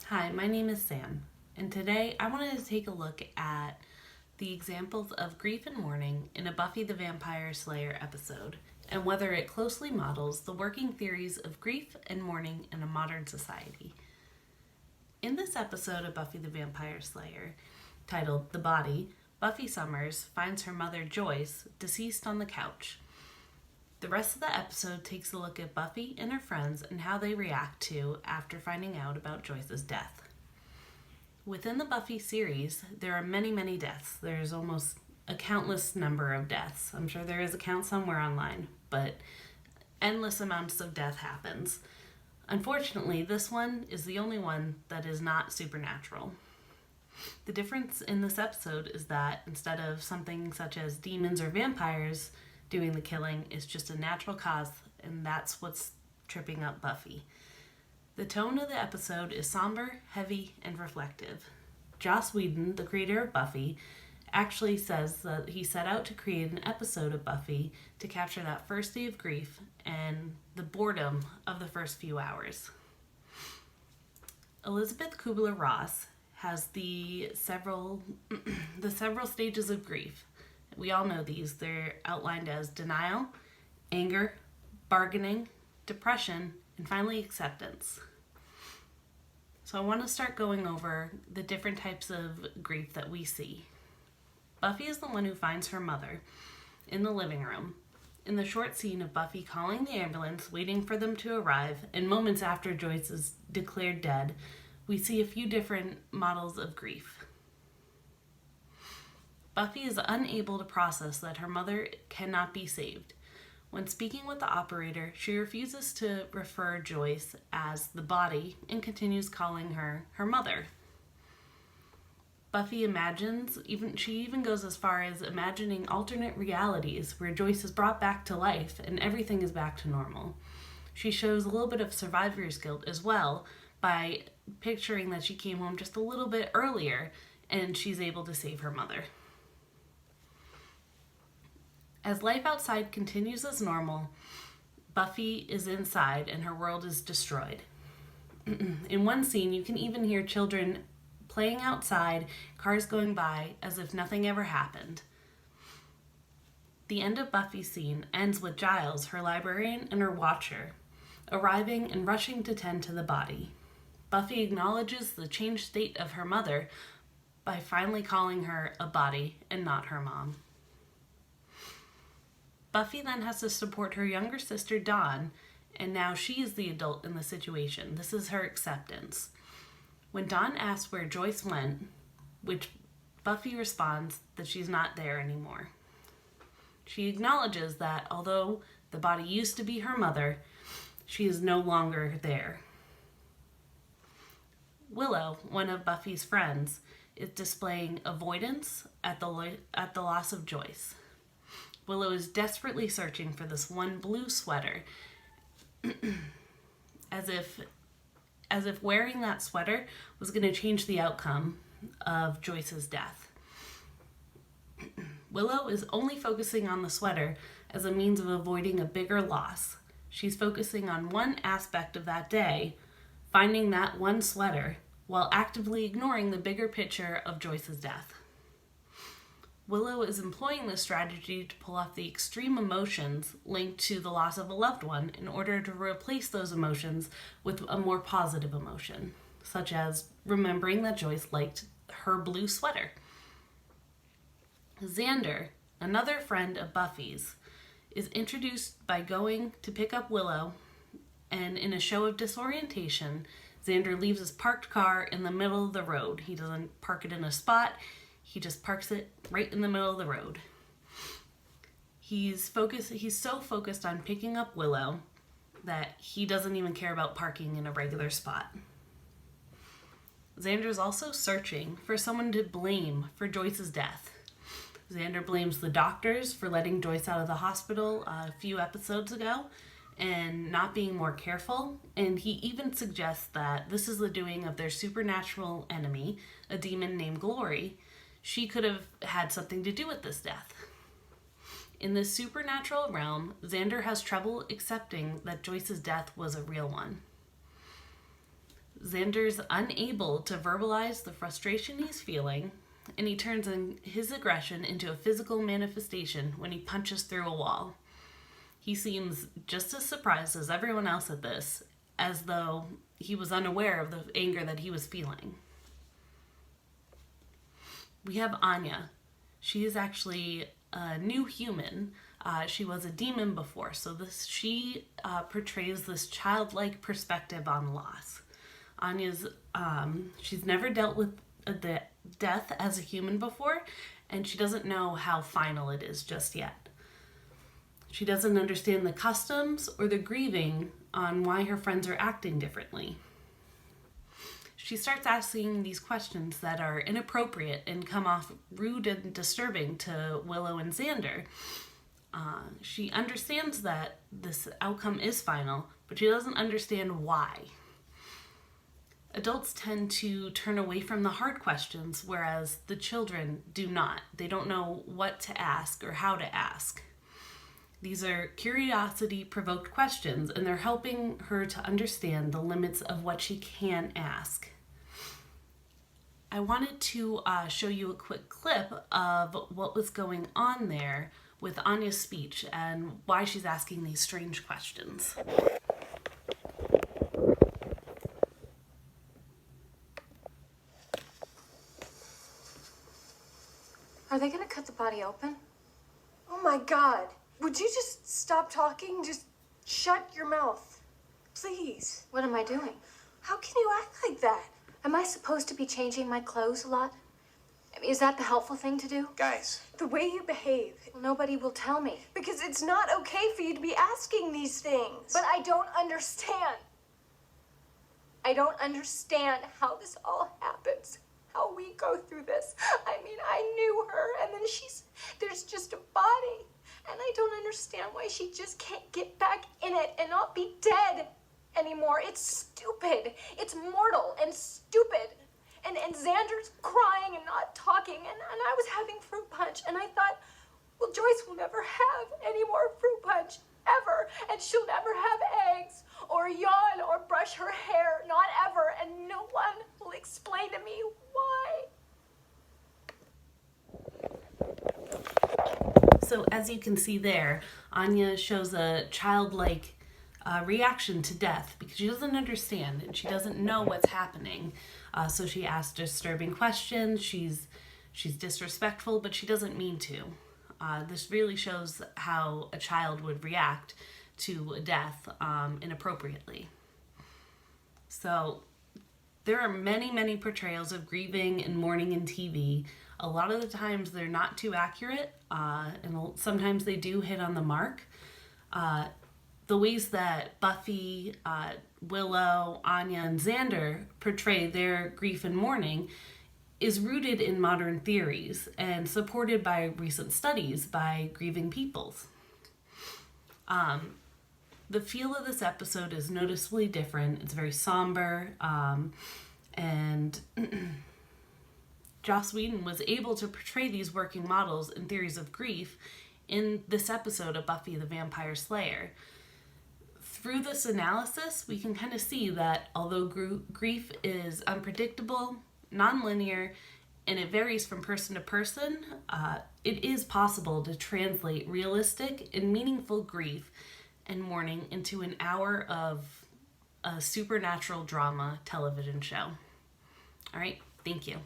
Hi, my name is Sam, and today I wanted to take a look at the examples of grief and mourning in a Buffy the Vampire Slayer episode, and whether it closely models the working theories of grief and mourning in a modern society. In this episode of Buffy the Vampire Slayer, titled The Body, Buffy Summers finds her mother Joyce deceased on the couch. The rest of the episode takes a look at Buffy and her friends and how they react to after finding out about Joyce's death. Within the Buffy series, there are many, many deaths. There's almost a countless number of deaths. I'm sure there is a count somewhere online, but endless amounts of death happens. Unfortunately, this one is the only one that is not supernatural. The difference in this episode is that instead of something such as demons or vampires doing the killing, is just a natural cause, and that's what's tripping up Buffy. The tone of the episode is somber, heavy, and reflective. Joss Whedon, the creator of Buffy, actually says that he set out to create an episode of Buffy to capture that first day of grief and the boredom of the first few hours. Elizabeth Kubler-Ross has the several stages of grief. We all know these. They're outlined as denial, anger, bargaining, depression, and finally acceptance. So I want to start going over the different types of grief that we see. Buffy is the one who finds her mother in the living room. In the short scene of Buffy calling the ambulance, waiting for them to arrive, and moments after Joyce is declared dead, we see a few different models of grief. Buffy is unable to process that her mother cannot be saved. When speaking with the operator, she refuses to refer Joyce as the body and continues calling her her mother. Buffy she even goes as far as imagining alternate realities where Joyce is brought back to life and everything is back to normal. She shows a little bit of survivor's guilt as well by picturing that she came home just a little bit earlier and she's able to save her mother. As life outside continues as normal, Buffy is inside and her world is destroyed. In one scene, you can even hear children playing outside, cars going by, as if nothing ever happened. The end of Buffy's scene ends with Giles, her librarian, and her watcher, arriving and rushing to tend to the body. Buffy acknowledges the changed state of her mother by finally calling her a body and not her mom. Buffy then has to support her younger sister Dawn, and now she is the adult in the situation. This is her acceptance. When Dawn asks where Joyce went, which Buffy responds that she's not there anymore. She acknowledges that although the body used to be her mother, she is no longer there. Willow, one of Buffy's friends, is displaying avoidance at the loss of Joyce. Willow is desperately searching for this one blue sweater, as if wearing that sweater was going to change the outcome of Joyce's death. Willow is only focusing on the sweater as a means of avoiding a bigger loss. She's focusing on one aspect of that day, finding that one sweater, while actively ignoring the bigger picture of Joyce's death. Willow is employing this strategy to pull off the extreme emotions linked to the loss of a loved one in order to replace those emotions with a more positive emotion, such as remembering that Joyce liked her blue sweater. Xander, another friend of Buffy's, is introduced by going to pick up Willow, and in a show of disorientation, Xander leaves his parked car in the middle of the road. He doesn't park it in a spot. He just parks it right in the middle of the road. He's so focused on picking up Willow that he doesn't even care about parking in a regular spot. Xander's also searching for someone to blame for Joyce's death. Xander blames the doctors for letting Joyce out of the hospital a few episodes ago and not being more careful, and he even suggests that this is the doing of their supernatural enemy, a demon named Glory. She could have had something to do with this death. In this supernatural realm, Xander has trouble accepting that Joyce's death was a real one. Xander's unable to verbalize the frustration he's feeling, and he turns his aggression into a physical manifestation when he punches through a wall. He seems just as surprised as everyone else at this, as though he was unaware of the anger that he was feeling. We have Anya. She is actually a new human. She was a demon before, so she portrays this childlike perspective on loss. Anya's she's never dealt with death as a human before, and she doesn't know how final it is just yet. She doesn't understand the customs or the grieving on why her friends are acting differently. She starts asking these questions that are inappropriate and come off rude and disturbing to Willow and Xander. She understands that this outcome is final, but she doesn't understand why. Adults tend to turn away from the hard questions, whereas the children do not. They don't know what to ask or how to ask. These are curiosity-provoked questions, and they're helping her to understand the limits of what she can ask. I wanted to show you a quick clip of what was going on there with Anya's speech and why she's asking these strange questions. Are they gonna cut the body open? Oh my God. Would you just stop talking? Just shut your mouth. Please. What am I doing? How can you act like that? Am I supposed to be changing my clothes a lot? I mean, is that the helpful thing to do? Guys. The way you behave. Well, nobody will tell me. Because it's not okay for you to be asking these things. But I don't understand. I don't understand how this all happens. How we go through this. I mean, I knew her, and then there's just a body. And I don't understand why she just can't get back in it and not be dead anymore. It's stupid. It's mortal and stupid. And Xander's crying and not talking, and I was having fruit punch, and I thought, well, Joyce will never have any more fruit punch, ever, and she'll never have eggs, or yawn, or brush her hair, not ever, and no one will explain to me why. So as you can see there, Anya shows a childlike reaction to death because she doesn't understand and she doesn't know what's happening. So she asks disturbing questions. She's disrespectful, but she doesn't mean to. This really shows how a child would react to death inappropriately. So there are many, many portrayals of grieving and mourning in TV. A lot of the times they're not too accurate, and sometimes they do hit on the mark. The ways that Buffy, Willow, Anya, and Xander portray their grief and mourning is rooted in modern theories and supported by recent studies by grieving peoples. The feel of this episode is noticeably different. It's very somber, and Joss Whedon was able to portray these working models and theories of grief in this episode of Buffy the Vampire Slayer. Through this analysis, we can kind of see that although grief is unpredictable, nonlinear, and it varies from person to person, it is possible to translate realistic and meaningful grief and mourning into an hour of a supernatural drama television show. All right, thank you.